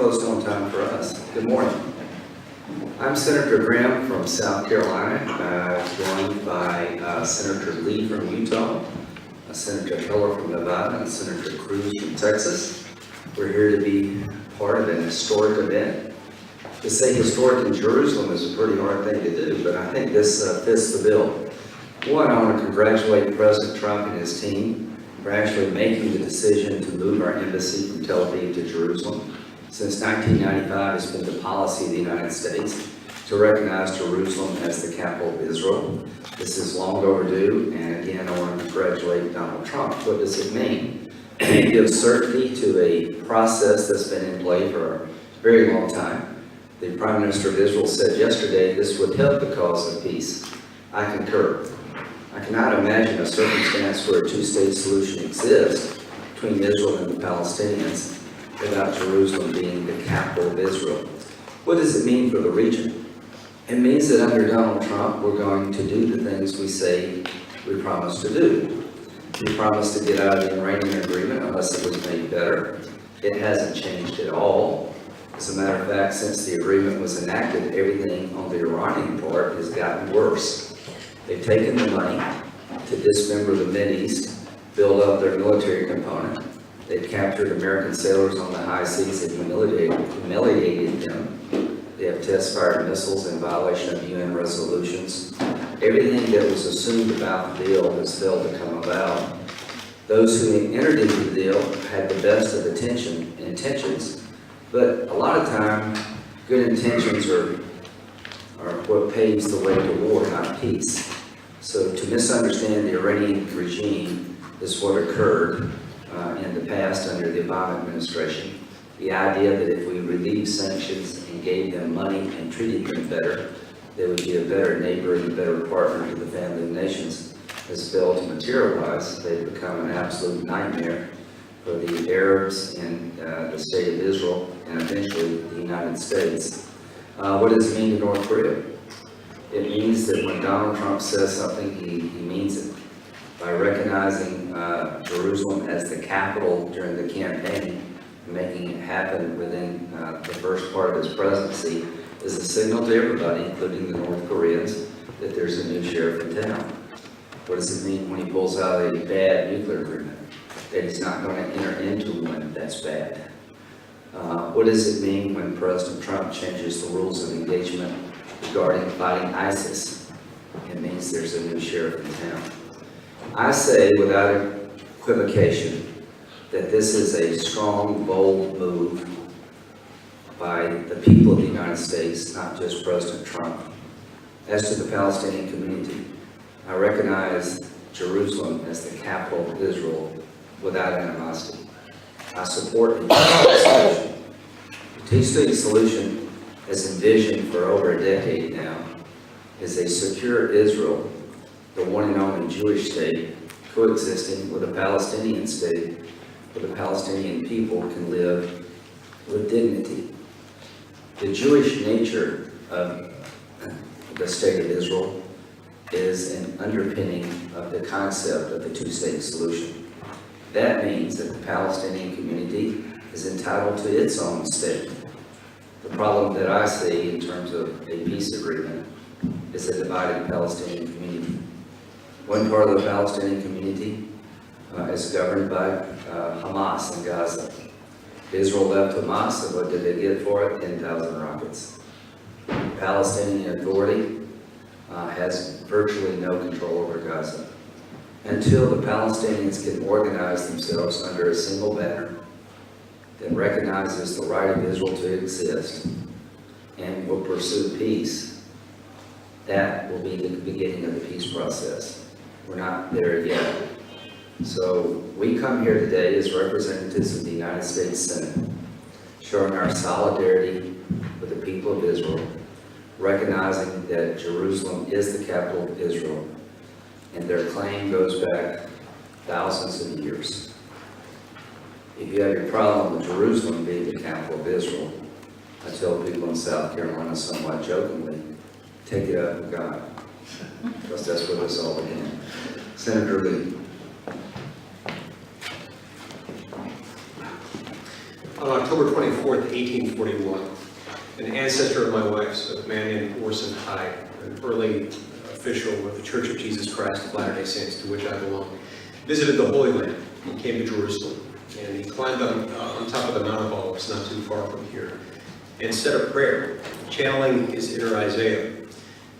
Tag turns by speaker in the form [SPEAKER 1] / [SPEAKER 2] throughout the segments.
[SPEAKER 1] close to on time for us. Good morning. I'm Senator Graham from South Carolina, joined by Senator Lee from Utah, Senator Heller from Nevada, and Senator Cruz from Texas. We're here to be part of an historic event. To say historic in Jerusalem is a pretty hard thing to do, but I think this fits the bill. One, I want to congratulate President Trump and his team for actually making the decision to move our embassy from Tel Aviv to Jerusalem. Since 1995, it's been the policy of the United States to recognize Jerusalem as the capital of Israel. This is long overdue, and again, I want to congratulate Donald Trump. What does it mean? It gives certainty to a process that's been in play for a very long time. The Prime Minister of Israel said yesterday this would help the cause of peace. I concur. I cannot imagine a circumstance where a two-state solution exists between Israel and the Palestinians without Jerusalem being the capital of Israel. What does it mean for the region? It means that under Donald Trump, we're going to do the things we say we promised to do. We promised to get out of the Iranian agreement unless it was made better. It hasn't changed at all. As a matter of fact, since the agreement was enacted, everything on the Iranian part has gotten worse. They've taken the money to dismember the Mideast, build up their military component. They've captured American sailors on the high seas and humiliated them. They have test-fired missiles in violation of UN resolutions. Everything that was assumed about the deal has failed to come about. Those who entered into the deal had the best of intentions, but a lot of time, good intentions are what paves the way to war, not peace. So to misunderstand the Iranian regime is what occurred in the past under the Obama administration. The idea that if we relieved sanctions and gave them money and treated them better, they would be a better neighbor and a better partner to the family of nations has failed to materialize. They've become an absolute nightmare for the Arabs in the state of Israel and eventually the United States. What does it mean to North Korea? It means that when Donald Trump says something, he means it. By recognizing Jerusalem as the capital during the campaign, making it happen within the first part of his presidency is a signal to everybody, including the North Koreans, that there's a new sheriff in town. What does it mean when he pulls out a bad nuclear agreement? That he's not going to enter into one that's bad. What does it mean when President Trump changes the rules of engagement regarding fighting ISIS? It means there's a new sheriff in town. I say without equivocation that this is a strong, bold move by the people of the United States, not just President Trump. As to the Palestinian community, I recognize Jerusalem as the capital of Israel without animosity. I support the two-state solution. The two-state solution, as envisioned for over a decade now, is a secure Israel, the one and only Jewish state, coexisting with a Palestinian state, where the Palestinian people can live with dignity. The Jewish nature of the state of Israel is an underpinning of the concept of the two-state solution. That means that the Palestinian community is entitled to its own state. The problem that I see in terms of a peace agreement is a divided Palestinian community. One part of the Palestinian community is governed by Hamas in Gaza. Israel left Hamas, and what did they get for it? 10,000 rockets. The Palestinian Authority has virtually no control over Gaza. Until the Palestinians can organize themselves under a single banner that recognizes the right of Israel to exist and will pursue peace, that will be the beginning of the peace process. We're not there yet. So we come here today as representatives of the United States Senate, showing our solidarity with the people of Israel, recognizing that Jerusalem is the capital of Israel, and their claim goes back thousands of years. If you have your problem with Jerusalem being the capital of Israel, I tell people in South Carolina somewhat jokingly, take it up with God, because that's where this all began. Senator Lee.
[SPEAKER 2] On October 24th, 1841. An ancestor of my wife's, a man named Orson Hyde, an early official of the Church of Jesus Christ of Latter-day Saints, to which I belong, visited the Holy Land. He came to Jerusalem, and he climbed on top of the Mount of Olives, not too far from here, and said a prayer, channeling his inner Isaiah.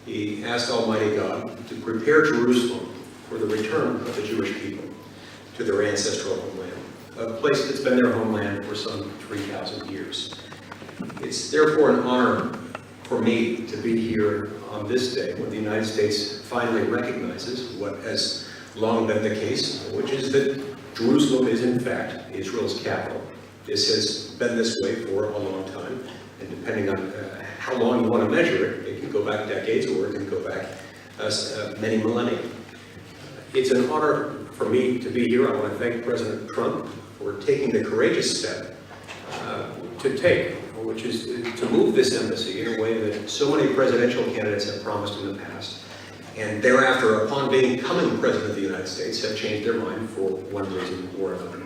[SPEAKER 2] He asked Almighty God to prepare Jerusalem for the return of the Jewish people to their ancestral homeland, a place that's been their homeland for some 3,000 years. It's therefore an honor for me to be here on this day when the United States finally recognizes what has long been the case, which is that Jerusalem is in fact Israel's capital. This has been this way for a long time, and depending on how long you want to measure it, it can go back decades or it can go back many millennia. It's an honor for me to be here. I want to thank President Trump for taking the courageous step to take, which is to move this embassy in a way that so many presidential candidates have promised in the past, and thereafter, upon becoming President of the United States, have changed their mind for one reason or another.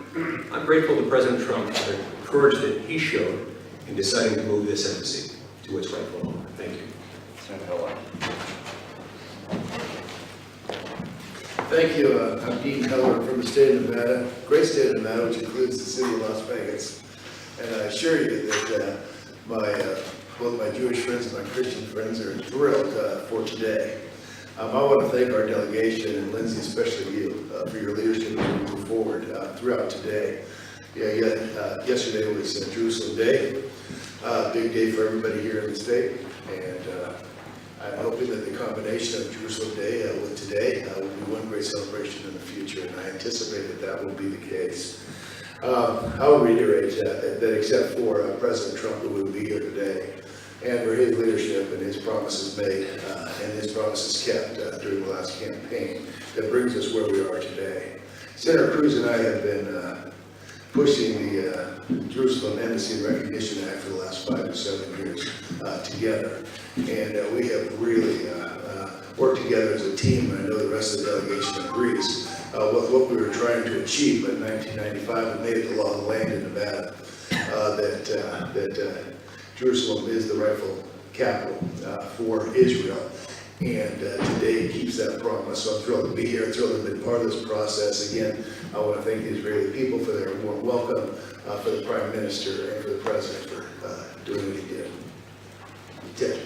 [SPEAKER 2] I'm grateful to President Trump for the courage that he showed in deciding to move this embassy to its rightful home. Thank you.
[SPEAKER 1] Senator Hiller.
[SPEAKER 3] Thank you. I'm Dean Heller from the state of Nevada, great state of Nevada, which includes the city of Las Vegas. And I assure you that both my Jewish friends and my Christian friends are thrilled for today. I want to thank our delegation, and Lindsay, especially you, for your leadership as we move forward throughout today. Yesterday was Jerusalem Day, big day for everybody here in the state, and I'm hoping that the combination of Jerusalem Day with today will be one great celebration in the future, and I anticipate that will be the case. I will reiterate that except for President Trump, who will be here today, and for his leadership and his promises made and his promises kept during the last campaign, that brings us where we are today. Senator Cruz and I have been pushing the Jerusalem Embassy and Recognition Act for the last 5 to 7 years together, and we have really worked together as a team, and I know the rest of the delegation agrees with what we were trying to achieve. But in 1995, we made it the law of the land in Nevada that Jerusalem is the rightful capital for Israel, and today keeps that promise. So I'm thrilled to be here, thrilled to have been part of this process. Again, I want to thank the Israeli people for their warm welcome, for the Prime Minister and for the President for doing what he did. Ted.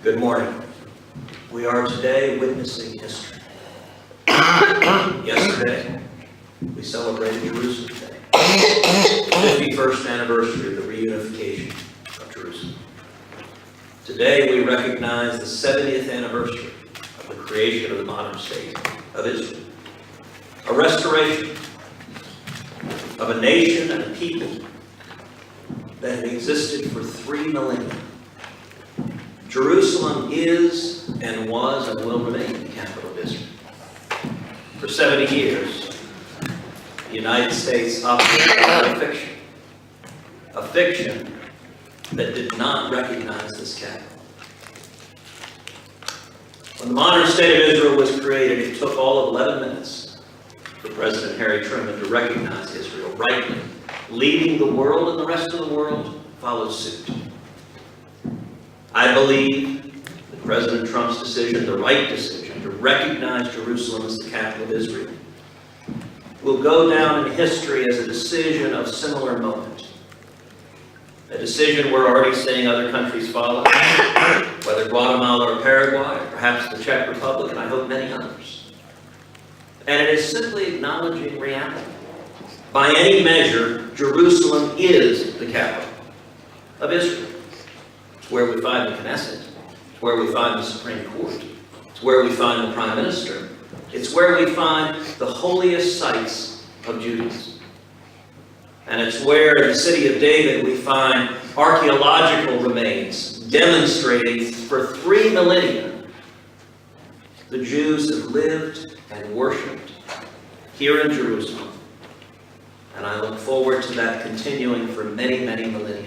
[SPEAKER 4] Good morning. We are today witnessing history. Yesterday, we celebrated Jerusalem Day, 51st anniversary of the reunification of Jerusalem. Today, we recognize the 70th anniversary of the creation of the modern state of Israel, a restoration of a nation and a people that had existed for 3 millennia. Jerusalem is and was and will remain the capital of Israel. For 70 years, the United States operated on a fiction that did not recognize this capital. When the modern state of Israel was created, it took all of 11 minutes for President Harry Truman to recognize Israel rightly, leading the world, and the rest of the world followed suit. I believe that President Trump's decision, the right decision, to recognize Jerusalem as the capital of Israel, will go down in history as a decision of similar moment. A decision we're already seeing other countries follow, whether Guatemala or Paraguay, or perhaps the Czech Republic, and I hope many others. And it is simply acknowledging reality. By any measure, Jerusalem is the capital of Israel. It's where we find the Knesset. It's where we find the Supreme Court. It's where we find the Prime Minister. It's where we find the holiest sites of Judaism. And it's where in the city of David we find archaeological remains demonstrating for 3 millennia the Jews have lived and worshipped here in Jerusalem. And I look forward to that continuing for many, many millennia